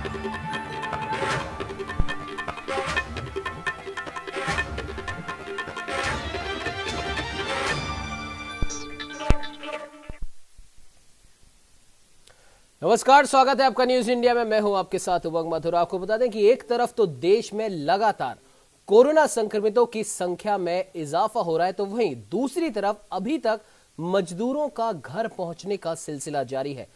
नमस्कार, स्वागत है आपका न्यूज इंडिया में। मैं हूं आपके साथ उमंग मथुर। आपको बता दें कि एक तरफ तो देश में लगातार कोरोना संक्रमितों की संख्या में इजाफा हो रहा है, तो वहीं दूसरी तरफ अभी तक मजदूरों का घर पहुंचने का सिलसिला जारी है।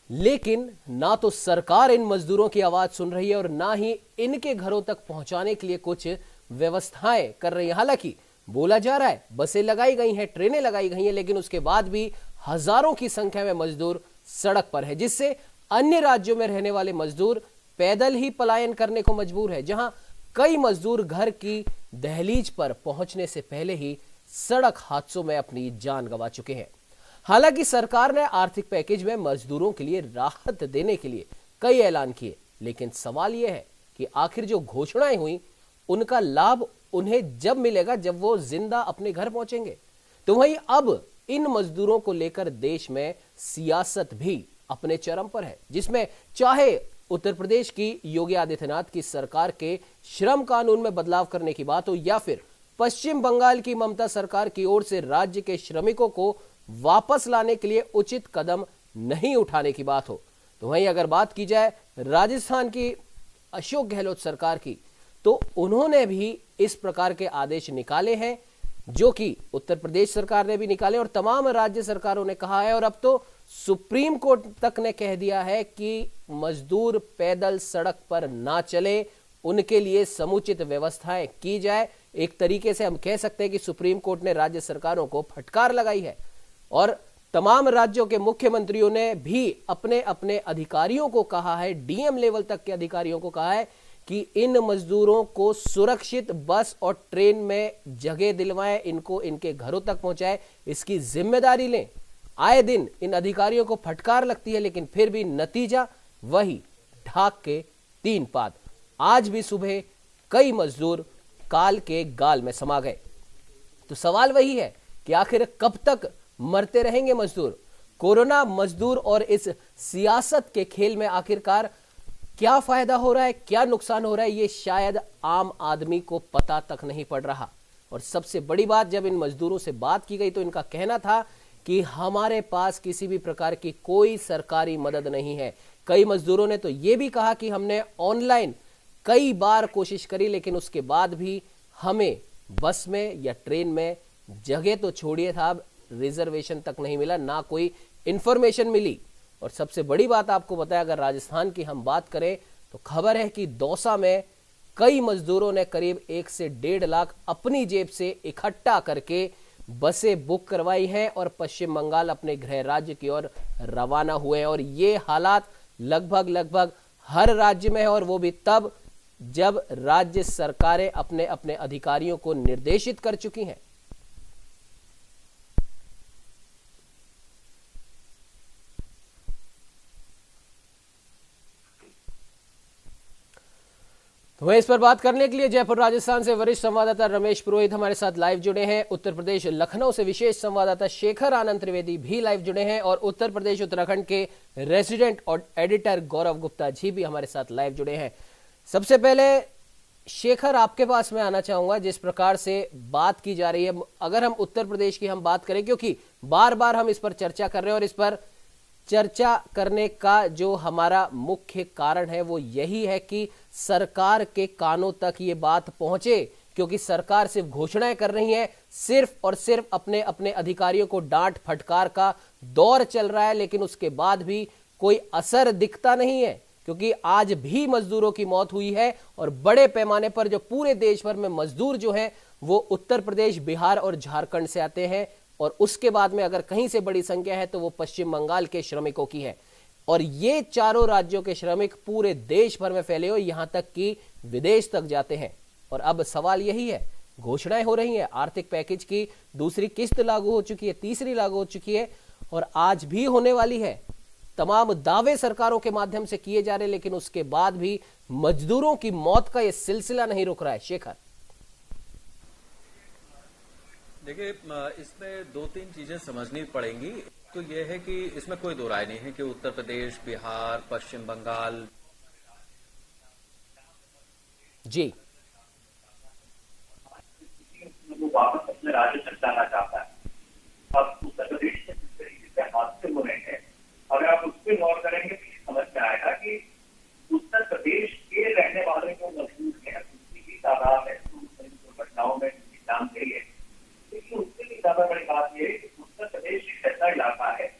लेकिन ना तो सरकार इन मजदूरों की आवाज सुन रही है और ना ही इनके घरों तक पहुंचाने के लिए कुछ व्यवस्थाएं कर रही है। हालांकि बोला जा रहा है बसें लगाई गई हैं, ट्रेनें लगाई गई हैं, लेकिन उसके बाद भी हजारों की संख्या में मजदूर सड़क पर है, जिससे अन्य राज्यों में रहने वाले मजदूर पैदल ही पलायन करने को मजबूर है। जहां कई मजदूर घर की दहलीज पर पहुंचने से पहले ही सड़क हादसों में अपनी जान गंवा चुके हैं। हालांकि सरकार ने आर्थिक पैकेज में मजदूरों के लिए राहत देने के लिए कई ऐलान किए, लेकिन सवाल यह है कि आखिर जो घोषणाएं हुई उनका लाभ उन्हें जब मिलेगा जब वो जिंदा अपने घर पहुंचेंगे। तो वहीं अब इन मजदूरों को लेकर देश में सियासत भी अपने चरम पर है, जिसमें चाहे उत्तर प्रदेश की योगी आदित्यनाथ की सरकार के श्रम कानून में बदलाव करने की बात हो या फिर पश्चिम बंगाल की ममता सरकार की ओर से राज्य के श्रमिकों को वापस लाने के लिए उचित कदम नहीं उठाने की बात हो। तो वहीं अगर बात की जाए राजस्थान की अशोक गहलोत सरकार की, तो उन्होंने भी इस प्रकार के आदेश निकाले हैं, जो कि उत्तर प्रदेश सरकार ने भी निकाले और तमाम राज्य सरकारों ने कहा है। और अब तो सुप्रीम कोर्ट तक ने कह दिया है कि मजदूर पैदल सड़क पर ना चले, उनके लिए समुचित व्यवस्थाएं की जाए। एक तरीके से हम कह सकते हैं कि सुप्रीम कोर्ट ने राज्य सरकारों को फटकार लगाई है और तमाम राज्यों के मुख्यमंत्रियों ने भी अपने अपने अधिकारियों को कहा है, डीएम लेवल तक के अधिकारियों को कहा है कि इन मजदूरों को सुरक्षित बस और ट्रेन में जगह दिलवाएं, इनको इनके घरों तक पहुंचाएं, इसकी जिम्मेदारी लें। आए दिन इन अधिकारियों को फटकार लगती है, लेकिन फिर भी नतीजा वही, ढाक के 3 पात। आज भी सुबह कई मजदूर काल के गाल में समा गए। तो सवाल वही है कि आखिर कब तक मरते रहेंगे मजदूर? कोरोना, मजदूर और इस सियासत के खेल में आखिरकार क्या फायदा हो रहा है, क्या नुकसान हो रहा है, ये शायद आम आदमी को पता तक नहीं पड़ रहा। और सबसे बड़ी बात, जब इन मजदूरों से बात की गई तो इनका कहना था कि हमारे पास किसी भी प्रकार की कोई सरकारी मदद नहीं है। कई मजदूरों ने तो यह भी कहा कि हमने ऑनलाइन कई बार कोशिश करी, लेकिन उसके बाद भी हमें बस में या ट्रेन में जगह तो छोड़िए साहब, रिजर्वेशन तक नहीं मिला, ना कोई इंफॉर्मेशन मिली। और सबसे बड़ी बात आपको बताया, अगर राजस्थान की हम बात करें तो खबर है कि दौसा में कई मजदूरों ने करीब 1 से 1.5 लाख अपनी जेब से इकट्ठा करके बसें बुक करवाई हैं और पश्चिम बंगाल अपने गृह राज्य की ओर रवाना हुए हैं। और ये हालात लगभग हर राज्य में है, और वो भी तब जब राज्य सरकारें अपने अपने अधिकारियों को निर्देशित कर चुकी हैं। वहीं इस पर बात करने के लिए जयपुर राजस्थान से वरिष्ठ संवाददाता रमेश पुरोहित हमारे साथ लाइव जुड़े हैं। उत्तर प्रदेश लखनऊ से विशेष संवाददाता शेखर आनंद त्रिवेदी भी लाइव जुड़े हैं और उत्तर प्रदेश उत्तराखंड के रेजिडेंट और एडिटर गौरव गुप्ता जी भी हमारे साथ लाइव जुड़े हैं। सबसे पहले शेखर, आपके पास मैं आना चाहूंगा। जिस प्रकार से बात की जा रही है, अगर हम उत्तर प्रदेश की हम बात करें, क्योंकि बार बार हम इस पर चर्चा कर रहे हैं और इस पर चर्चा करने का जो हमारा मुख्य कारण है वो यही है कि सरकार के कानों तक ये बात पहुंचे, क्योंकि सरकार सिर्फ घोषणाएं कर रही है, सिर्फ और सिर्फ अपने अपने अधिकारियों को डांट फटकार का दौर चल रहा है, लेकिन उसके बाद भी कोई असर दिखता नहीं है। क्योंकि आज भी मजदूरों की मौत हुई है और बड़े पैमाने पर जो पूरे देश भर में मजदूर जो हैं वो उत्तर प्रदेश, बिहार और झारखंड से आते हैं, और उसके बाद में अगर कहीं से बड़ी संख्या है तो वो पश्चिम बंगाल के श्रमिकों की है। और ये चारों राज्यों के श्रमिक पूरे देश भर में फैले हुए, यहां तक कि विदेश तक जाते हैं। और अब सवाल यही है, घोषणाएं हो रही हैं, आर्थिक पैकेज की दूसरी किस्त लागू हो चुकी है, तीसरी लागू हो चुकी है और आज भी होने वाली है। तमाम दावे सरकारों के माध्यम से किए जा रहे, लेकिन उसके बाद भी मजदूरों की मौत का यह सिलसिला नहीं रुक रहा है। शेखर, देखिए, इसमें 2-3 चीजें समझनी पड़ेंगी। तो यह है कि इसमें कोई दो राय नहीं है कि उत्तर प्रदेश, बिहार, पश्चिम बंगाल जी वो वापस अपने राज्य तक जाना चाहता है। अब उत्तर प्रदेश में जिस तरीके से हादसे हो रहे हैं, अगर आप उस पर गौर करेंगे तो ये समझ में आएगा कि उत्तर प्रदेश के रहने वाले जो मजदूर हैं, उनकी भी तादाद है दुर्घटनाओं में जिनकी जान गई है। लेकिन उससे भी ज्यादा बड़ी बात यह है कि उत्तर प्रदेश एक ऐसा इलाका है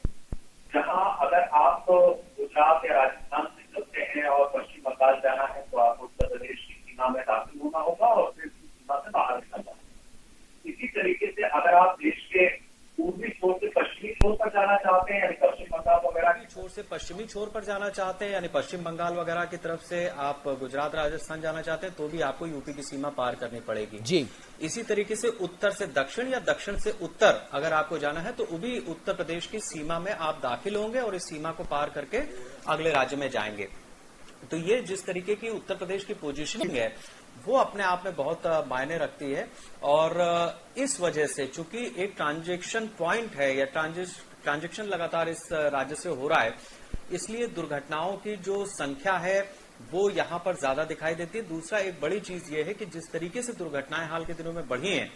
जहाँ अगर आप गुजरात या राजस्थान से चलते हैं और पश्चिम बंगाल जाना है तो आप उत्तर प्रदेश की सीमा में दाखिल होना होगा और फिर सीमा से बाहर निकलना है। इसी तरीके से अगर आप देश के पूर्वी छोर से पश्चिमी छोर पर जाना चाहते हैं, यानी पश्चिम बंगाल वगैरह की छोर से पश्चिमी छोर पर जाना चाहते हैं, यानी पश्चिम बंगाल वगैरह की तरफ से आप गुजरात राजस्थान जाना चाहते हैं, तो भी आपको यूपी की सीमा पार करनी पड़ेगी। जी इसी तरीके से उत्तर से दक्षिण या दक्षिण से उत्तर अगर आपको जाना है तो वो भी उत्तर प्रदेश की सीमा में आप दाखिल होंगे और इस सीमा को पार करके अगले राज्य में जाएंगे। तो ये जिस तरीके की उत्तर प्रदेश की पोजीशनिंग है वो अपने आप में बहुत मायने रखती है। और इस वजह से चूंकि एक ट्रांजैक्शन पॉइंट है या ट्रांजैक्शन लगातार इस राज्य से हो रहा है, इसलिए दुर्घटनाओं की जो संख्या है वो यहां पर ज्यादा दिखाई देती है। दूसरा एक बड़ी चीज ये है कि जिस तरीके से दुर्घटनाएं हाल के दिनों में बढ़ी हैं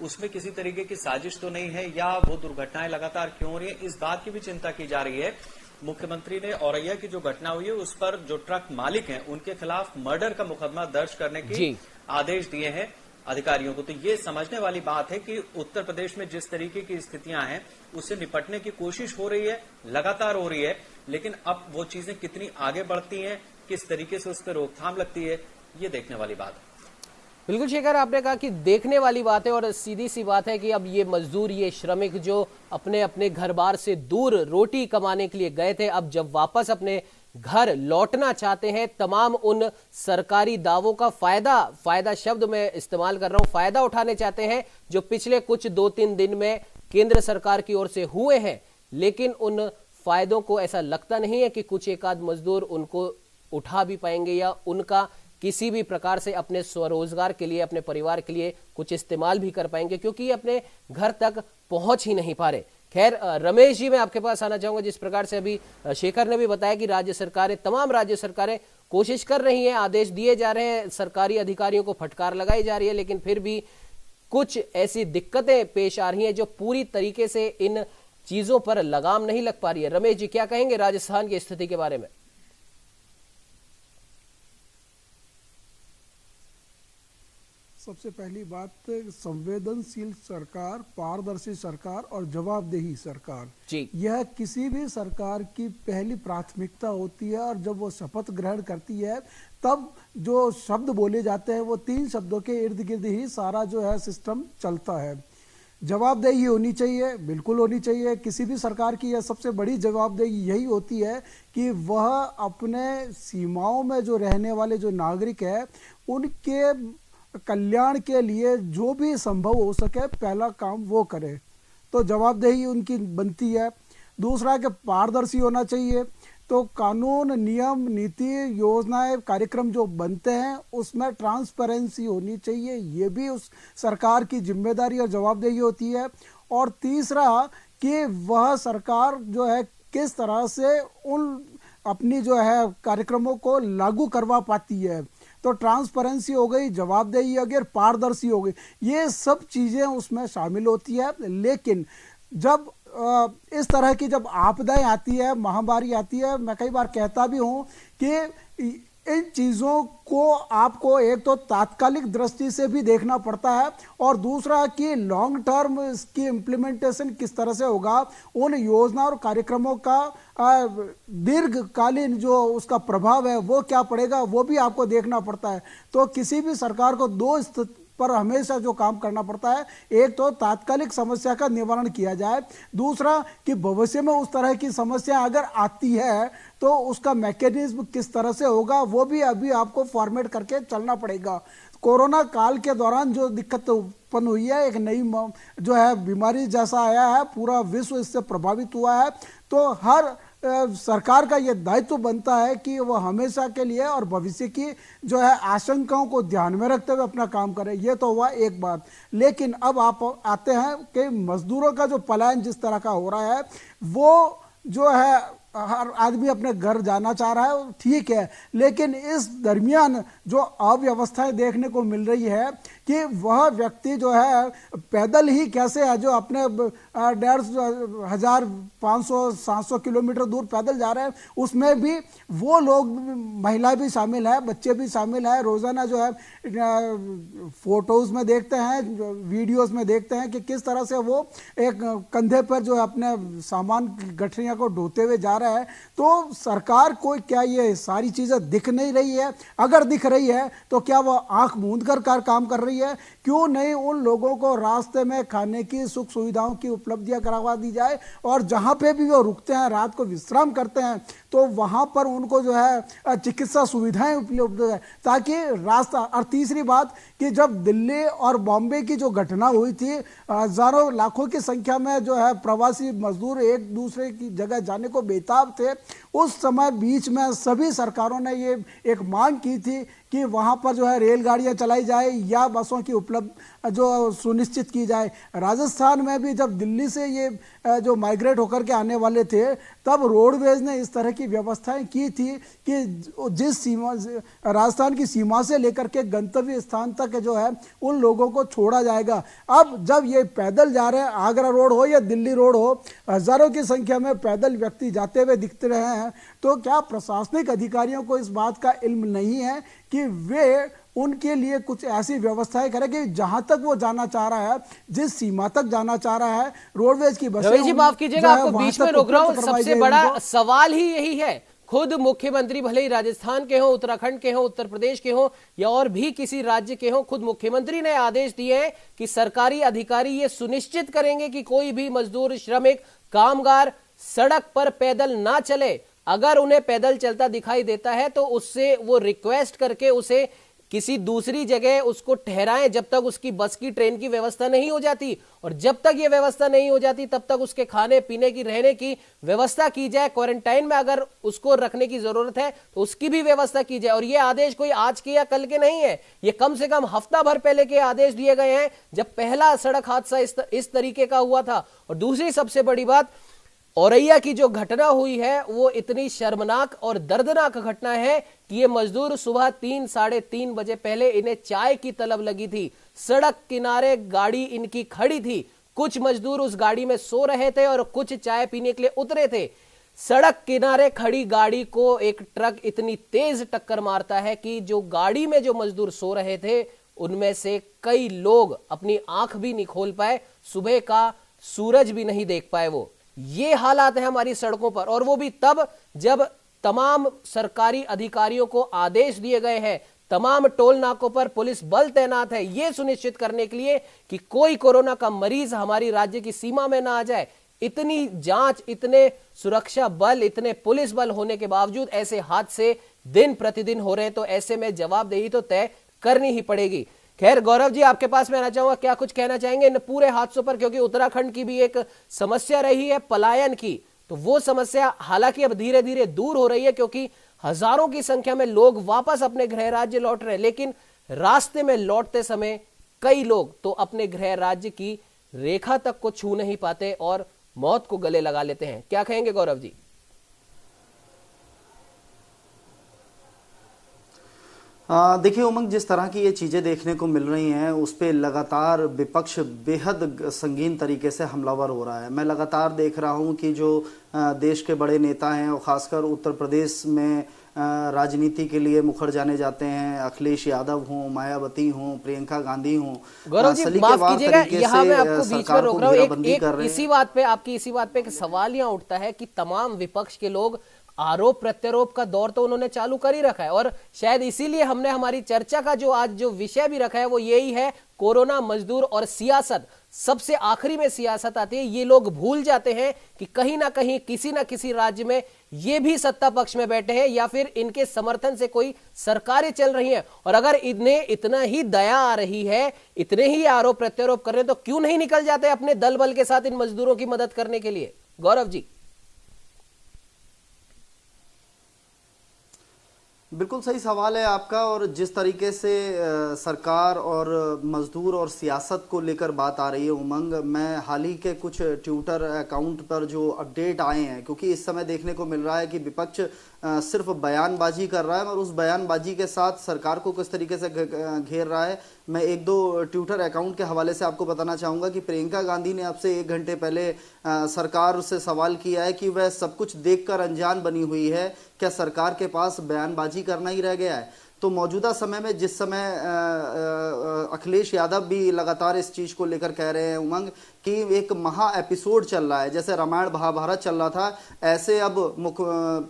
उसमें किसी तरीके की साजिश तो नहीं है, या वो दुर्घटनाएं लगातार क्यों हो रही है इस बात की भी चिंता की जा रही है। मुख्यमंत्री ने औरैया की जो घटना हुई है उस पर जो ट्रक मालिक हैं उनके खिलाफ मर्डर का मुकदमा दर्ज करने के आदेश दिए हैं अधिकारियों को। तो ये समझने वाली बात है कि उत्तर प्रदेश में जिस तरीके की स्थितियां हैं उससे निपटने की कोशिश हो रही है, लगातार हो रही है, लेकिन अब वो चीजें कितनी आगे बढ़ती हैं, किस तरीके से उस पर रोकथाम लगती है, ये देखने वाली बात है। बिल्कुल शेखर, आपने कहा कि देखने वाली बात है और सीधी सी बात है कि अब ये मजदूर, ये श्रमिक जो अपने अपने घर बार से दूर रोटी कमाने के लिए गए थे, अब जब वापस अपने घर लौटना चाहते हैं, तमाम उन सरकारी दावों का फायदा शब्द मैं इस्तेमाल कर रहा हूं, फायदा उठाने चाहते हैं जो पिछले कुछ 2-3 दिन में केंद्र सरकार की ओर से हुए हैं। लेकिन उन फायदों को ऐसा लगता नहीं है कि कुछ एक आध मजदूर उनको उठा भी पाएंगे या उनका किसी भी प्रकार से अपने स्वरोजगार के लिए, अपने परिवार के लिए कुछ इस्तेमाल भी कर पाएंगे, क्योंकि ये अपने घर तक पहुंच ही नहीं पा रहे। खैर रमेश जी, मैं आपके पास आना चाहूंगा। जिस प्रकार से अभी शेखर ने भी बताया कि राज्य सरकारें, तमाम राज्य सरकारें कोशिश कर रही हैं, आदेश दिए जा रहे हैं, सरकारी अधिकारियों को फटकार लगाई जा रही है, लेकिन फिर भी कुछ ऐसी दिक्कतें पेश आ रही हैं जो पूरी तरीके से इन चीजों पर लगाम नहीं लग पा रही है। रमेश जी, क्या कहेंगे राजस्थान की स्थिति के बारे में? सबसे पहली बात, संवेदनशील सरकार, पारदर्शी सरकार और जवाबदेही सरकार जी, यह किसी भी सरकार की पहली प्राथमिकता होती है। और जब वो शपथ ग्रहण करती है तब जो शब्द बोले जाते हैं वो 3 शब्दों के इर्द गिर्द ही सारा जो है सिस्टम चलता है। जवाबदेही होनी चाहिए, बिल्कुल होनी चाहिए। किसी भी सरकार की यह सबसे बड़ी जवाबदेही यही होती है कि वह अपने सीमाओं में जो रहने वाले जो नागरिक है उनके कल्याण के लिए जो भी संभव हो सके पहला काम वो करे, तो जवाबदेही उनकी बनती है। दूसरा कि पारदर्शी होना चाहिए, तो कानून, नियम, नीति, योजनाएं, कार्यक्रम जो बनते हैं उसमें ट्रांसपेरेंसी होनी चाहिए, ये भी उस सरकार की जिम्मेदारी और जवाबदेही होती है। और तीसरा कि वह सरकार जो है किस तरह से उन अपनी जो है कार्यक्रमों को लागू करवा पाती है। तो ट्रांसपेरेंसी हो गई, जवाबदेही हो गई, पारदर्शी हो गई, ये सब चीज़ें उसमें शामिल होती है। लेकिन जब इस तरह की जब आपदाएं आती है, महामारी आती है, मैं कई बार कहता भी हूँ कि इन चीज़ों को आपको एक तो तात्कालिक दृष्टि से भी देखना पड़ता है और दूसरा कि लॉन्ग टर्म इसकी इम्प्लीमेंटेशन किस तरह से होगा, उन योजना और कार्यक्रमों का दीर्घकालीन जो उसका प्रभाव है वो क्या पड़ेगा, वो भी आपको देखना पड़ता है। तो किसी भी सरकार को 2 स्थिति पर हमेशा जो काम करना पड़ता है, एक तो तात्कालिक समस्या का निवारण किया जाए, दूसरा कि भविष्य में उस तरह की समस्या अगर आती है तो उसका मैकेनिज्म किस तरह से होगा वो भी अभी आपको फॉर्मेट करके चलना पड़ेगा। कोरोना काल के दौरान जो दिक्कत उत्पन्न हुई है, एक नई जो है बीमारी जैसा आया है, पूरा विश्व इससे प्रभावित हुआ है, तो हर सरकार का यह दायित्व बनता है कि वह हमेशा के लिए और भविष्य की जो है आशंकाओं को ध्यान में रखते हुए अपना काम करे। ये तो हुआ एक बात। लेकिन अब आप आते हैं कि मजदूरों का जो पलायन जिस तरह का हो रहा है वो जो है हर आदमी अपने घर जाना चाह रहा है, ठीक है, लेकिन इस दरमियान जो अव्यवस्थाएं देखने को मिल रही है कि वह व्यक्ति जो है पैदल ही कैसे है, जो अपने 1,500 500 किलोमीटर दूर पैदल जा रहे हैं, उसमें भी वो लोग, महिला भी शामिल है, बच्चे भी शामिल है। रोजाना जो है फोटोज में देखते हैं, वीडियोस में देखते हैं कि किस तरह से वो एक कंधे पर जो है अपने सामान की गठरियां को ढोते हुए जा रहे हैं। तो सरकार को क्या ये सारी चीजें दिख नहीं रही है? अगर दिख रही है तो क्या वो आंख मूंद कर काम कर रही है? क्यों नहीं उन लोगों को रास्ते में खाने की सुख सुविधाओं की उपलब्धियां करवा दी जाए, और जहां पे भी वो रुकते हैं, रात को विश्राम करते हैं, तो वहां पर उनको जो है चिकित्सा सुविधाएं उपलब्ध है, ताकि रास्ता। और तीसरी बात कि जब दिल्ली और बॉम्बे की जो घटना हुई थी, हजारों लाखों की संख्या में जो है प्रवासी मजदूर एक दूसरे की जगह जाने को बेताब थे, उस समय बीच में सभी सरकारों ने ये एक मांग की थी कि वहां पर जो है रेलगाड़ियां चलाई जाए या बसों की उपलब्ध जो सुनिश्चित की जाए। राजस्थान में भी जब दिल्ली से ये जो माइग्रेट होकर के आने वाले थे, तब रोडवेज ने इस तरह की व्यवस्थाएं की थी कि जिस सीमा, राजस्थान की सीमा से लेकर के गंतव्य स्थान तक जो है उन लोगों को छोड़ा जाएगा। अब जब ये पैदल जा रहे हैं, आगरा रोड हो या दिल्ली रोड हो, हजारों की संख्या में पैदल व्यक्ति जाते हुए दिखते रहे हैं, तो क्या प्रशासनिक अधिकारियों को इस बात का इल्म नहीं है कि वे उनके लिए कुछ ऐसी व्यवस्थाएं करें कि जहां तक वो जाना चाह रहा है, जिस सीमा तक जाना चाह रहा है, रोडवेज की बसें, रवि जी माफ कीजिएगा, आपको बीच में रोक रहा हूं। सबसे बड़ा सवाल ही यही है, खुद मुख्यमंत्री भले ही राजस्थान के हो, उत्तराखंड के हो, उत्तर प्रदेश के हो या और भी किसी राज्य के हो, खुद मुख्यमंत्री ने आदेश दिए हैं कि सरकारी अधिकारी ये सुनिश्चित करेंगे कि कोई भी मजदूर, श्रमिक, कामगार सड़क पर पैदल ना चले। अगर उन्हें पैदल चलता दिखाई देता है तो उससे वो रिक्वेस्ट करके उसे किसी दूसरी जगह उसको ठहराएं, जब तक उसकी बस की, ट्रेन की व्यवस्था नहीं हो जाती। और जब तक ये व्यवस्था नहीं हो जाती तब तक उसके खाने पीने की, रहने की व्यवस्था की जाए। क्वारंटाइन में अगर उसको रखने की जरूरत है तो उसकी भी व्यवस्था की जाए। और ये आदेश कोई आज के या कल के नहीं है, ये कम से कम हफ्ता भर पहले के आदेश दिए गए हैं, जब पहला सड़क हादसा इस तरीके का हुआ था। और दूसरी सबसे बड़ी बात, औरैया की जो घटना हुई है वो इतनी शर्मनाक और दर्दनाक घटना है कि ये मजदूर सुबह 3 साढ़े 3 बजे पहले इन्हें चाय की तलब लगी थी, सड़क किनारे गाड़ी इनकी खड़ी थी, कुछ मजदूर उस गाड़ी में सो रहे थे और कुछ चाय पीने के लिए उतरे थे। सड़क किनारे खड़ी गाड़ी को एक ट्रक इतनी तेज टक्कर मारता है कि जो गाड़ी में जो मजदूर सो रहे थे उनमें से कई लोग अपनी आंख भी नहीं खोल पाए, सुबह का सूरज भी नहीं देख पाए। वो ये हालात है हमारी सड़कों पर, और वो भी तब जब तमाम सरकारी अधिकारियों को आदेश दिए गए हैं, तमाम टोल नाकों पर पुलिस बल तैनात है ये सुनिश्चित करने के लिए कि कोई कोरोना का मरीज हमारी राज्य की सीमा में ना आ जाए। इतनी जांच, इतने सुरक्षा बल, इतने पुलिस बल होने के बावजूद ऐसे हादसे दिन प्रतिदिन हो रहे हैं, तो ऐसे में जवाबदेही तो तय करनी ही पड़ेगी। खैर गौरव जी, आपके पास मैं आना चाहूंगा, क्या कुछ कहना चाहेंगे इन पूरे हादसों पर? क्योंकि उत्तराखंड की भी एक समस्या रही है पलायन की, तो वो समस्या हालांकि अब धीरे धीरे दूर हो रही है, क्योंकि हजारों की संख्या में लोग वापस अपने गृह राज्य लौट रहे हैं। लेकिन रास्ते में लौटते समय कई लोग तो अपने गृह राज्य की रेखा तक को छू नहीं पाते और मौत को गले लगा लेते हैं। क्या कहेंगे गौरव जी? देखिए उमंग, जिस तरह की ये चीज़ें देखने को मिल रही हैं उस पर लगातार विपक्ष बेहद संगीन तरीके से हमलावर हो रहा है। मैं लगातार देख रहा हूं कि जो देश के बड़े नेता हैं और ख़ासकर उत्तर प्रदेश में राजनीति के लिए मुखर जाने जाते हैं, अखिलेश यादव हों, मायावती हों, प्रियंका गांधी हों, गौरव जी माफ कीजिएगा, यहाँ मैं आपको बीच में रोक रहा हूँ। एक इसी बात पे, आपकी इसी बात पे एक सवाल यहाँ उठता है कि तमाम विपक्ष के लोग आरोप प्रत्यारोप का दौर तो उन्होंने चालू कर ही रखा है, और शायद इसीलिए हमने हमारी चर्चा का जो आज जो विषय भी रखा है वो यही है, कोरोना, मजदूर और सियासत। सबसे आखिरी में सियासत आती है। ये लोग भूल जाते हैं कि कहीं ना कहीं किसी ना किसी राज्य में ये भी सत्ता पक्ष में बैठे हैं या फिर इनके समर्थन से कोई सरकारें चल रही हैं। और अगर इन्हें इतना ही दया आ रही है, इतने ही आरोप प्रत्यारोप कर रहे हैं, तो क्यों नहीं निकल जाते अपने दल बल के साथ इन मजदूरों की मदद करने के लिए? गौरव जी। बिल्कुल सही सवाल है आपका। और जिस तरीके से सरकार और मजदूर और सियासत को लेकर बात आ रही है उमंग, मैं हाल ही के कुछ ट्विटर अकाउंट पर जो अपडेट आए हैं, क्योंकि इस समय देखने को मिल रहा है कि विपक्ष सिर्फ बयानबाजी कर रहा है और उस बयानबाजी के साथ सरकार को किस तरीके से घेर रहा है, मैं एक दो ट्विटर अकाउंट के हवाले से आपको बताना चाहूँगा कि प्रियंका गांधी ने अब से 1 घंटे पहले सरकार से सवाल किया है कि वह सब कुछ देखकर अनजान बनी हुई है, क्या सरकार के पास बयानबाजी करना ही रह गया है। तो मौजूदा समय में जिस समय अखिलेश यादव भी लगातार इस चीज़ को लेकर कह रहे हैं उमंग कि एक महा एपिसोड चल रहा है, जैसे रामायण महाभारत चल रहा था, ऐसे अब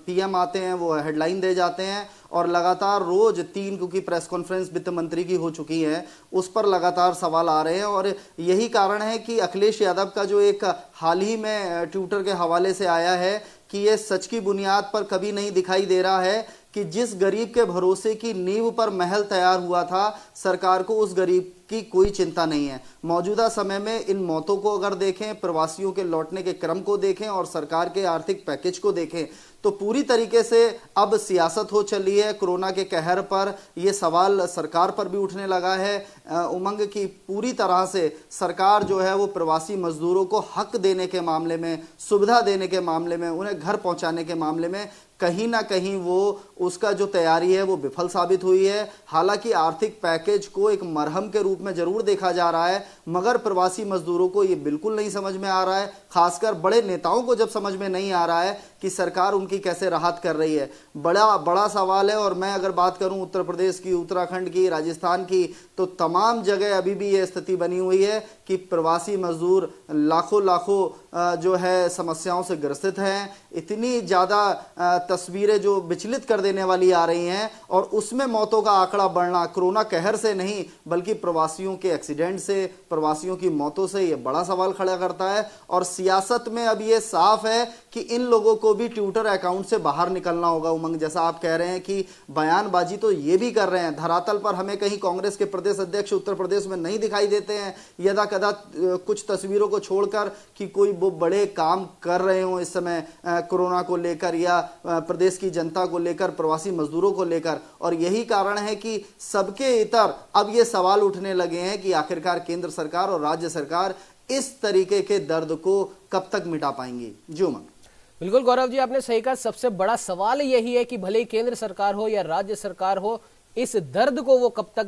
पीएम आते हैं, वो हेडलाइन दे जाते हैं और लगातार रोज 3, क्योंकि प्रेस कॉन्फ्रेंस वित्त मंत्री की हो चुकी है, उस पर लगातार सवाल आ रहे हैं। और यही कारण है कि अखिलेश यादव का जो एक हाल ही में ट्विटर के हवाले से आया है कि ये सच की बुनियाद पर कभी नहीं दिखाई दे रहा है कि जिस गरीब के भरोसे की नींव पर महल तैयार हुआ था, सरकार को उस गरीब की कोई चिंता नहीं है। मौजूदा समय में इन मौतों को अगर देखें, प्रवासियों के लौटने के क्रम को देखें और सरकार के आर्थिक पैकेज को देखें, तो पूरी तरीके से अब सियासत हो चली है। कोरोना के कहर पर यह सवाल सरकार पर भी उठने लगा है उमंग की पूरी तरह से सरकार जो है वो प्रवासी मजदूरों को हक देने के मामले में, सुविधा देने के मामले में, उन्हें घर पहुंचाने के मामले में कहीं ना कहीं वो उसका जो तैयारी है वो विफल साबित हुई है। हालांकि आर्थिक पैकेज को एक मरहम के रूप में जरूर देखा जा रहा है, मगर प्रवासी मजदूरों को ये बिल्कुल नहीं समझ में आ रहा है, खासकर बड़े नेताओं को जब समझ में नहीं आ रहा है कि सरकार उनकी कैसे राहत कर रही है। बड़ा सवाल है। और मैं अगर बात करूं उत्तर प्रदेश की, उत्तराखंड की, राजस्थान की, तो तमाम जगह अभी भी ये स्थिति बनी हुई है कि प्रवासी मजदूर लाखों जो है समस्याओं से ग्रसित हैं। इतनी ज़्यादा तस्वीरें जो विचलित कर देने वाली आ रही हैं, और उसमें मौतों का आंकड़ा बढ़ना कोरोना कहर से नहीं बल्कि प्रवासियों के एक्सीडेंट से, प्रवासियों की मौतों से, ये बड़ा सवाल खड़ा करता है। और सियासत में अब ये साफ है कि इन लोगों को भी ट्विटर अकाउंट से बाहर निकलना होगा उमंग। जैसा आप कह रहे हैं कि बयानबाजी तो ये भी कर रहे हैं, धरातल पर हमें कहीं कांग्रेस के प्रदेश अध्यक्ष उत्तर प्रदेश में नहीं दिखाई देते हैं, यदा कदा कुछ तस्वीरों को छोड़कर कि कोई वो बड़े काम कर रहे हो इस समय कोरोना को लेकर या प्रदेश की जनता को लेकर, प्रवासी मजदूरों को लेकर। और यही कारण है कि सबके इतर अब ये सवाल उठने लगे हैं कि आखिरकार केंद्र सरकार और राज्य सरकार इस तरीके के दर्द को कब तक मिटा पाएंगी। जी उमंग। बिल्कुल गौरव जी, आपने सही कहा। सबसे बड़ा सवाल यही है कि भले ही केंद्र सरकार हो या राज्य सरकार हो, इस दर्द को वो कब तक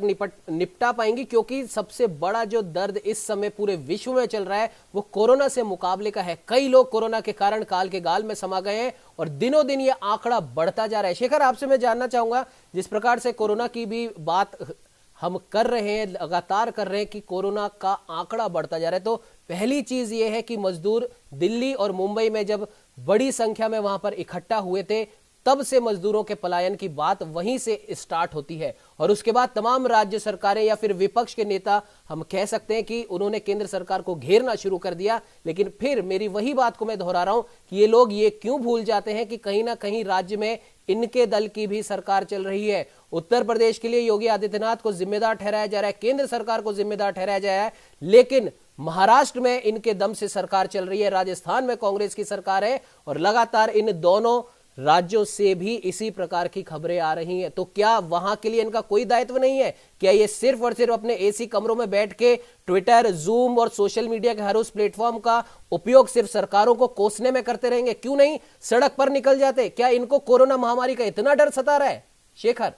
निपटा पाएंगी, क्योंकि सबसे बड़ा जो दर्द इस समय पूरे विश्व में चल रहा है वो कोरोना से मुकाबले का है। कई लोग कोरोना के कारण काल के गाल में समा गए हैं और दिनों दिन ये आंकड़ा बढ़ता जा रहा है। शेखर, आपसे मैं जानना चाहूंगा, जिस प्रकार से कोरोना की भी बात हम कर रहे हैं, लगातार कर रहे हैं कि कोरोना का आंकड़ा बढ़ता जा रहा है, तो पहली चीज ये है कि मजदूर दिल्ली और मुंबई में जब बड़ी संख्या में वहां पर इकट्ठा हुए थे, तब से मजदूरों के पलायन की बात वहीं से स्टार्ट होती है। और उसके बाद तमाम राज्य सरकारें या फिर विपक्ष के नेता, हम कह सकते हैं कि उन्होंने केंद्र सरकार को घेरना शुरू कर दिया। लेकिन फिर मेरी वही बात को मैं दोहरा रहा हूं कि ये लोग ये क्यों भूल जाते हैं कि कहीं ना कहीं राज्य में इनके दल की भी सरकार चल रही है। उत्तर प्रदेश के लिए योगी आदित्यनाथ को जिम्मेदार ठहराया जा रहा है, केंद्र सरकार को जिम्मेदार ठहराया जा रहा है, लेकिन महाराष्ट्र में इनके दम से सरकार चल रही है, राजस्थान में कांग्रेस की सरकार है, और लगातार इन दोनों राज्यों से भी इसी प्रकार की खबरें आ रही हैं। तो क्या वहां के लिए इनका कोई दायित्व नहीं है? क्या ये सिर्फ और सिर्फ अपने एसी कमरों में बैठ के ट्विटर, जूम और सोशल मीडिया के हर उस प्लेटफॉर्म का उपयोग सिर्फ सरकारों को कोसने में करते रहेंगे? क्यों नहीं सड़क पर निकल जाते? क्या इनको कोरोना महामारी का इतना डर सता रहा है? शेखर,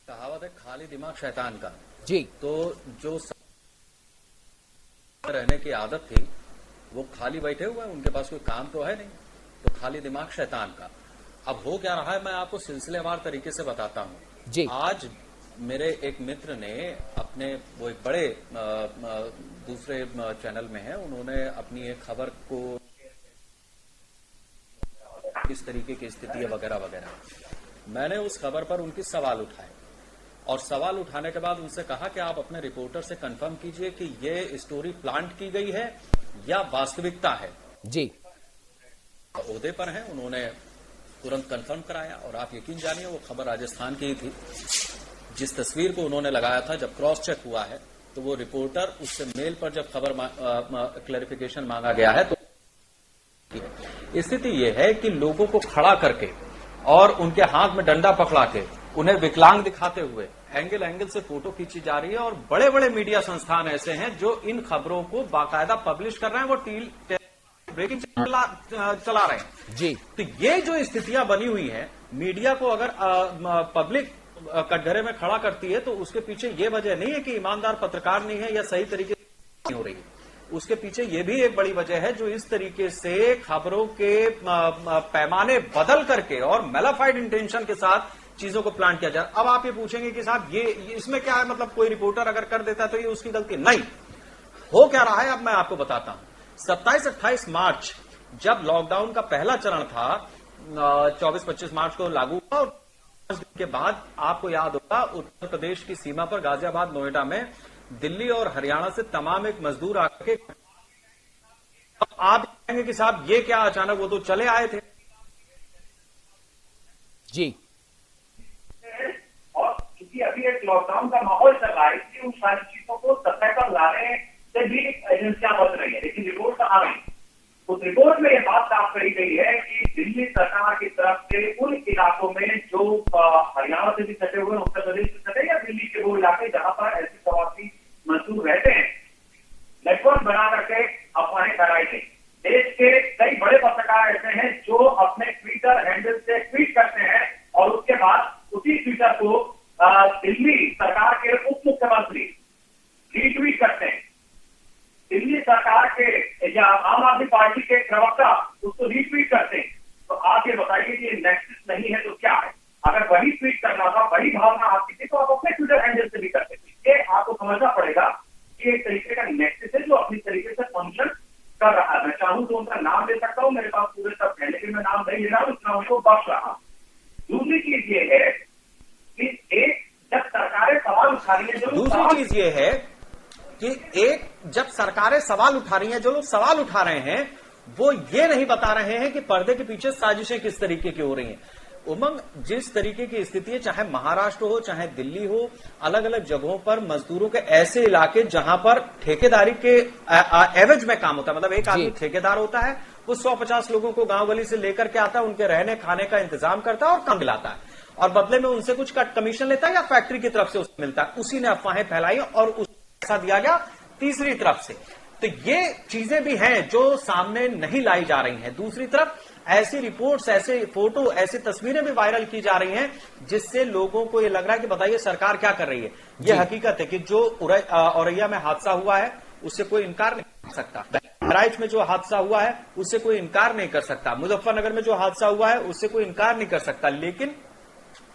कहावत है खाली दिमाग शैतान का। जी, तो जो रहने की आदत थी वो खाली बैठे हुए हैं, उनके पास कोई काम तो है नहीं, तो खाली दिमाग शैतान का। अब हो क्या रहा है मैं आपको सिलसिलेवार तरीके से बताता हूं जी। आज मेरे एक मित्र ने अपने, वो एक बड़े दूसरे चैनल में है, उन्होंने अपनी एक खबर को इस तरीके की स्थिति है वगैरह वगैरह। मैंने उस खबर पर उनकी सवाल उठाए और सवाल उठाने के बाद उनसे कहा कि आप अपने रिपोर्टर से कंफर्म कीजिए कि ये स्टोरी प्लांट की गई है या वास्तविकता है जी। ओहदे पर हैं, उन्होंने तुरंत कंफर्म कराया और आप यकीन जानिए वो खबर राजस्थान की ही थी। जिस तस्वीर को उन्होंने लगाया था, जब क्रॉस चेक हुआ है तो वो रिपोर्टर, उससे मेल पर जब खबर क्लैरिफिकेशन मांगा गया है तो स्थिति यह है कि लोगों को खड़ा करके और उनके हाथ में डंडा पकड़ा के उन्हें विकलांग दिखाते हुए एंगल से फोटो खींची जा रही है और बड़े बड़े मीडिया संस्थान ऐसे हैं जो इन खबरों को बाकायदा पब्लिश कर रहे हैं, वो ब्रेकिंग चला रहे हैं जी। तो ये जो स्थितियां बनी हुई है, मीडिया को अगर पब्लिक कटघरे में खड़ा करती है तो उसके पीछे ये वजह नहीं है कि ईमानदार पत्रकार नहीं है या सही तरीके से नहीं हो रही है। उसके पीछे ये भी एक बड़ी वजह है जो इस तरीके से खबरों के पैमाने बदल करके और मेलाफाइड इंटेंशन के साथ चीजों को प्लान किया जाए। अब आप ये पूछेंगे कि साहब ये इसमें क्या है, मतलब कोई रिपोर्टर अगर कर देता है तो ये उसकी गलती नहीं। हो क्या रहा है अब मैं आपको बताता हूं। 27-28 मार्च जब लॉकडाउन का पहला चरण था, 24-25 मार्च को लागू हुआ और 5 दिन के बाद आपको याद होगा उत्तर प्रदेश की सीमा पर गाजियाबाद नोएडा में दिल्ली और हरियाणा से तमाम एक मजदूर आके, अब आप कहेंगे कि साहब ये क्या अचानक, वो तो चले आए थे जी। और क्योंकि अभी एक लॉकडाउन का माहौल चल रहा है इसलिए उन सारी चीजों को सतह पर लाने से भी एजेंसियां बच रही है, लेकिन रिपोर्ट आ रही है। उस रिपोर्ट में यह बात साफ कही गई है कि दिल्ली सरकार की तरफ से उन इलाकों में जो हरियाणा से भी सटे हुए, उत्तर प्रदेश से सटे या दिल्ली के वो इलाके जहां पर ऐसे प्रवासी मजदूर रहते हैं, नेटवर्क बना करके अफवाहें फैलाई गई। देश के कई बड़े पत्रकार ऐसे हैं जो अपने ट्विटर हैंडल से ट्वीट करते हैं और उसके बाद उसी ट्विटर को दिल्ली सरकार के उप मुख्यमंत्री रीट्वीट करते हैं। दिल्ली सरकार के या आम आदमी पार्टी के प्रवक्ता उसको रीट्वीट करते हैं। तो आप ये बताइए कि नेक्सस नहीं है तो क्या है? अगर वही ट्वीट करना था, वही भावना आपकी थी तो आप अपने ट्विटर हैंडल से भी करते थे। ये आपको समझना पड़ेगा कि एक तरीके का नेक्सस है जो अपनी तरीके से फंक्शन कर रहा है। मैं चाहूं तो उनका नाम ले सकता हूं, मेरे पास पूरे सब है, लेकिन मैं नाम नहीं ले रहा हूं, इतना उनको बख्श रहा हूं। दूसरी चीज ये है कि एक जब सरकारें सवाल उठा रही है, जो दूसरी चीज ये है कि एक जब सरकारें सवाल उठा रही हैं, जो लोग सवाल उठा रहे हैं वो ये नहीं बता रहे हैं कि पर्दे के पीछे साजिशें किस तरीके की हो रही हैं। उमंग, जिस तरीके की स्थिति है, चाहे महाराष्ट्र हो चाहे दिल्ली हो, अलग अलग जगहों पर मजदूरों के ऐसे इलाके जहां पर ठेकेदारी के एवज में काम होता है, मतलब एक आदमी ठेकेदार होता है, वो 150 लोगों को गांव गली से लेकर के आता है, उनके रहने खाने का इंतजाम करता है और काम दिलाता है और बदले में उनसे कुछ कमीशन लेता है या फैक्ट्री की तरफ से उसको मिलता है। उसी ने अफवाहें फैलाई और पैसा दिया गया तीसरी तरफ से। तो ये चीजें भी हैं जो सामने नहीं लाई जा रही हैं। दूसरी तरफ ऐसी रिपोर्ट्स, ऐसे फोटो, ऐसी तस्वीरें भी वायरल की जा रही हैं जिससे लोगों को ये लग रहा है कि बताइए सरकार क्या कर रही है। ये हकीकत है कि जो औरैया में हादसा हुआ है उससे कोई इनकार नहीं कर सकता, बहराइच में जो हादसा हुआ है उससे कोई इनकार नहीं कर सकता, मुजफ्फरनगर में जो हादसा हुआ है उससे कोई इनकार नहीं कर सकता। लेकिन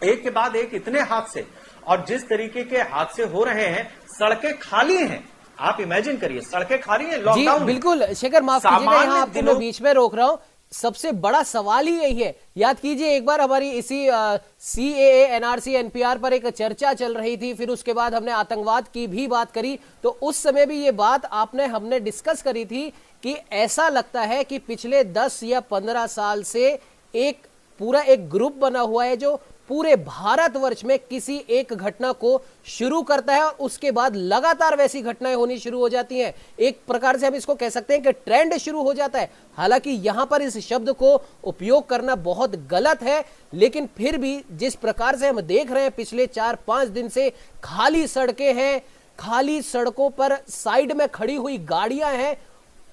एक के बाद एक इतने हादसे और जिस तरीके के हादसे हो रहे हैं, सड़कें खाली हैं, आप इमेजिन करिए, सड़कें खाली हैं, लॉकडाउन। बिल्कुल शेखर, माफ कीजिएगा, यहाँ आपको मैं बीच में रोक रहा हूं। सबसे बड़ा सवाल ही यही है। याद कीजिए एक बार हमारी इसी CAA NRC NPR पर एक चर्चा चल रही थी, फिर उसके बाद हमने आतंकवाद की भी बात करी, तो उस समय भी ये बात हमने डिस्कस करी थी कि ऐसा लगता है कि पिछले 10 या 15 साल से एक पूरा एक ग्रुप बना हुआ है जो पूरे भारतवर्ष में किसी एक घटना को शुरू करता है और उसके बाद लगातार वैसी घटनाएं होनी शुरू हो जाती हैं। एक प्रकार से हम इसको कह सकते हैं कि ट्रेंड शुरू हो जाता है। हालांकि यहां पर इस शब्द को उपयोग करना बहुत गलत है, लेकिन फिर भी जिस प्रकार से हम देख रहे हैं पिछले 4-5 दिन से खाली सड़कें हैं, खाली सड़कों पर साइड में खड़ी हुई गाड़ियां हैं,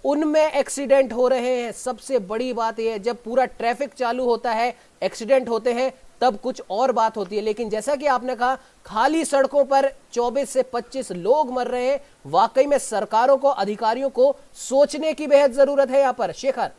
उनमें एक्सीडेंट हो रहे हैं। सबसे बड़ी बात यह है जब पूरा ट्रैफिक चालू होता है, एक्सीडेंट होते हैं, तब कुछ और बात होती है। लेकिन जैसा कि आपने कहा, खाली सड़कों पर 24 से 25 लोग मर रहे हैं। वाकई में सरकारों को, अधिकारियों को सोचने की बेहद जरूरत है। यहां पर शेखर,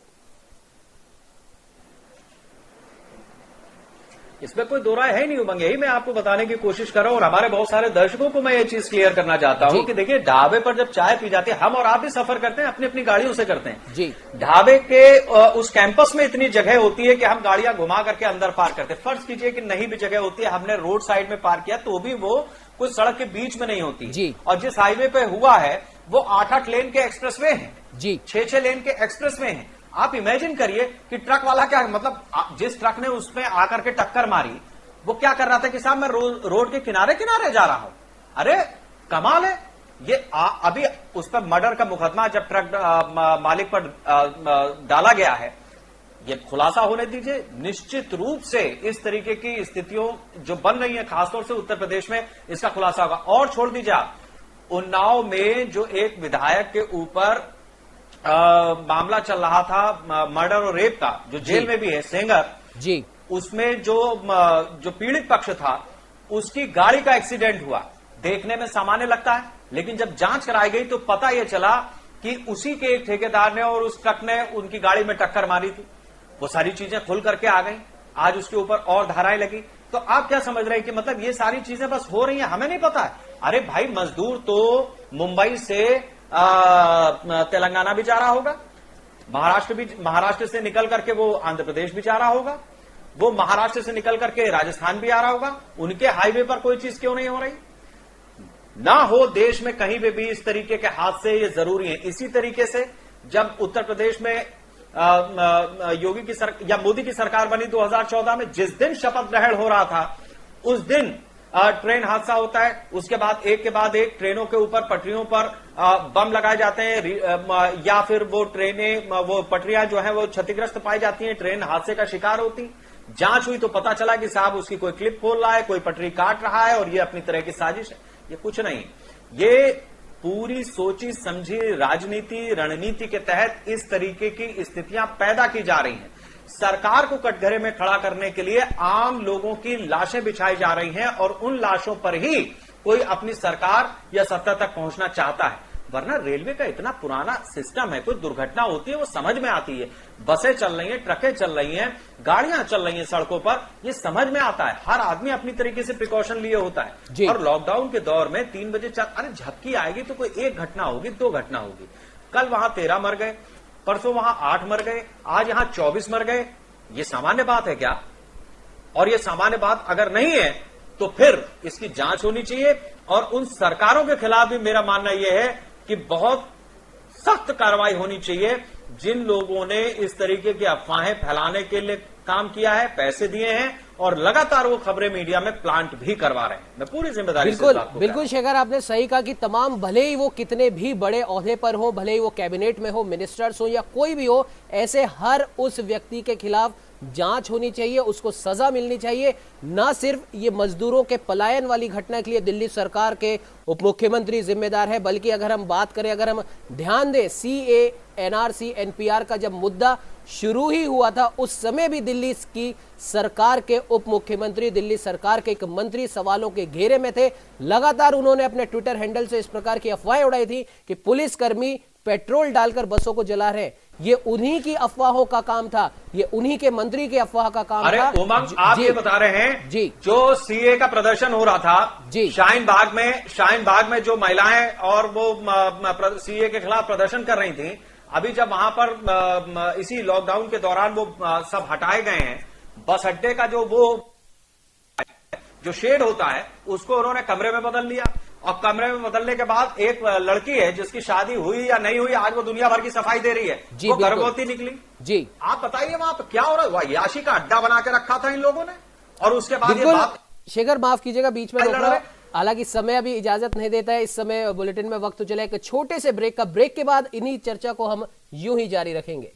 इसमें कोई दो राय है नहीं उमंग, यही मैं आपको बताने की कोशिश कर रहा हूं और हमारे बहुत सारे दर्शकों को मैं ये चीज क्लियर करना चाहता हूं कि देखिए, ढाबे पर जब चाय पी जाती है, हम और आप भी सफर करते हैं, अपनी अपनी गाड़ियों से करते हैं जी। ढाबे के उस कैंपस में इतनी जगह होती है कि हम गाड़ियां घुमा करके अंदर पार्क करते हैं। फर्ज कीजिए कि नहीं भी जगह होती है, हमने रोड साइड में पार्क किया, तो भी वो कुछ सड़क के बीच में नहीं होती जी। और जिस हाईवे पे हुआ है वो 8-8 लेन के एक्सप्रेसवे हैं जी, 6-6 लेन के एक्सप्रेसवे हैं। आप इमेजिन करिए कि ट्रक वाला क्या, मतलब जिस ट्रक ने उसमें आकर के टक्कर मारी वो क्या कर रहा था कि साहब मैं रोड के किनारे किनारे जा रहा हूं। अरे कमाल है ये। अभी उस पर मर्डर का मुकदमा जब ट्रक मालिक पर डाला गया है ये खुलासा होने दीजिए। निश्चित रूप से इस तरीके की स्थितियों जो बन रही है खासतौर से उत्तर प्रदेश में, इसका खुलासा होगा। और छोड़ दीजिए आप, उन्नाव में जो एक विधायक के ऊपर मामला चल रहा था मर्डर और रेप का, जो जेल में भी है, सेंगर जी, उसमें जो पीड़ित पक्ष था उसकी गाड़ी का एक्सीडेंट हुआ। देखने में सामान्य लगता है, लेकिन जब जांच कराई गई तो पता यह चला कि उसी के एक ठेकेदार ने और उस ट्रक ने उनकी गाड़ी में टक्कर मारी थी। वो सारी चीजें खुल करके आ गई, आज उसके ऊपर और धाराएं लगी। तो आप क्या समझ रहे हैं कि मतलब ये सारी चीजें बस हो रही हैं, हमें नहीं पता है? अरे भाई, मजदूर तो मुंबई से तेलंगाना भी जा रहा होगा, महाराष्ट्र से निकल करके वो आंध्र प्रदेश भी जा रहा होगा, वो महाराष्ट्र से निकल करके राजस्थान भी आ रहा होगा। उनके हाईवे पर कोई चीज क्यों नहीं हो रही? ना हो देश में कहीं पे भी इस तरीके के हादसे, ये जरूरी है। इसी तरीके से जब उत्तर प्रदेश में योगी की या मोदी की सरकार बनी 2014 में, जिस दिन शपथ ग्रहण हो रहा था उस दिन ट्रेन हादसा होता है। उसके बाद एक ट्रेनों के ऊपर, पटरियों पर बम लगाए जाते हैं, या फिर वो ट्रेनें, वो पटरियां जो है वो क्षतिग्रस्त पाई जाती हैं, ट्रेन हादसे का शिकार होती। जांच हुई तो पता चला कि साहब उसकी कोई क्लिप खोल रहा है, कोई पटरी काट रहा है, और ये अपनी तरह की साजिश है। ये कुछ नहीं, ये पूरी सोची समझी राजनीति, रणनीति के तहत इस तरीके की स्थितियां पैदा की जा रही हैं। सरकार को कटघरे में खड़ा करने के लिए आम लोगों की लाशें बिछाई जा रही हैं, और उन लाशों पर ही कोई अपनी सरकार या सत्ता तक पहुंचना चाहता है। वरना रेलवे का इतना पुराना सिस्टम है, कोई दुर्घटना होती है वो समझ में आती है। बसें चल रही हैं, ट्रकें चल रही हैं, गाड़ियां चल रही हैं सड़कों पर, ये समझ में आता है। हर आदमी अपनी तरीके से प्रिकॉशन लिए होता है। और लॉकडाउन के दौर में 3 बजे अरे झपकी आएगी तो कोई 1 घटना होगी, 2 घटना होगी। कल वहां 13 मर गए, परसों वहां 8 मर गए, आज यहां 24 मर गए। ये सामान्य बात है क्या? और ये सामान्य बात अगर नहीं है तो फिर इसकी जांच होनी चाहिए। और उन सरकारों के खिलाफ भी मेरा मानना यह है कि बहुत सख्त कार्रवाई होनी चाहिए जिन लोगों ने इस तरीके की अफवाहें फैलाने के लिए काम किया है, पैसे दिए हैं, और लगातार वो खबरें मीडिया में प्लांट भी करवा रहे हैं। मैं पूरी जिम्मेदारी से बिल्कुल शेखर, आपने सही कहा कि तमाम, भले ही वो कितने भी बड़े ओहदे पर हो, भले ही वो कैबिनेट में हो, मिनिस्टर्स हो या कोई भी हो, ऐसे हर उस व्यक्ति के खिलाफ जांच होनी चाहिए, उसको सजा मिलनी चाहिए। ना सिर्फ ये मजदूरों के पलायन वाली घटना के लिए दिल्ली सरकार के उप मुख्यमंत्री जिम्मेदार है, बल्कि अगर हम बात करें, अगर हम ध्यान दें, सीए, एनआरसी, एनपीआर का जब मुद्दा शुरू ही हुआ था, उस समय भी दिल्ली की सरकार के उप मुख्यमंत्री, दिल्ली सरकार के एक मंत्री सवालों के घेरे में थे। लगातार उन्होंने अपने ट्विटर हैंडल से इस प्रकार की अफवाहें उड़ाई थी कि पुलिसकर्मी पेट्रोल डालकर बसों को जला रहे। ये उन्हीं की अफवाहों का काम था, ये उन्हीं के मंत्री की अफवाह का काम था। अरे उमंग, आप ये बता रहे हैं जी, जो सीए का प्रदर्शन हो रहा था जी, शाहीन बाग में जो महिलाएं और वो सीए के खिलाफ प्रदर्शन कर रही थी, अभी जब वहां पर इसी लॉकडाउन के दौरान वो सब हटाए गए हैं, बस अड्डे का जो शेड होता है उसको उन्होंने कमरे में बदल लिया, और कमरे में बदलने के बाद एक लड़की है जिसकी शादी हुई या नहीं हुई, आज वो दुनिया भर की सफाई दे रही है, वो गर्भवती निकली जी। आप बताइए वहां पर क्या हो रहा है? याशी का अड्डा बना के रखा था इन लोगों ने, और उसके बाद ये बात। शेखर, माफ कीजिएगा बीच में रोक रहा हूं, हालांकि समय अभी इजाजत नहीं देता है। इस समय बुलेटिन में वक्त तो चला एक छोटे से ब्रेक का। ब्रेक के बाद इन्हीं चर्चा को हम यूं ही जारी रखेंगे।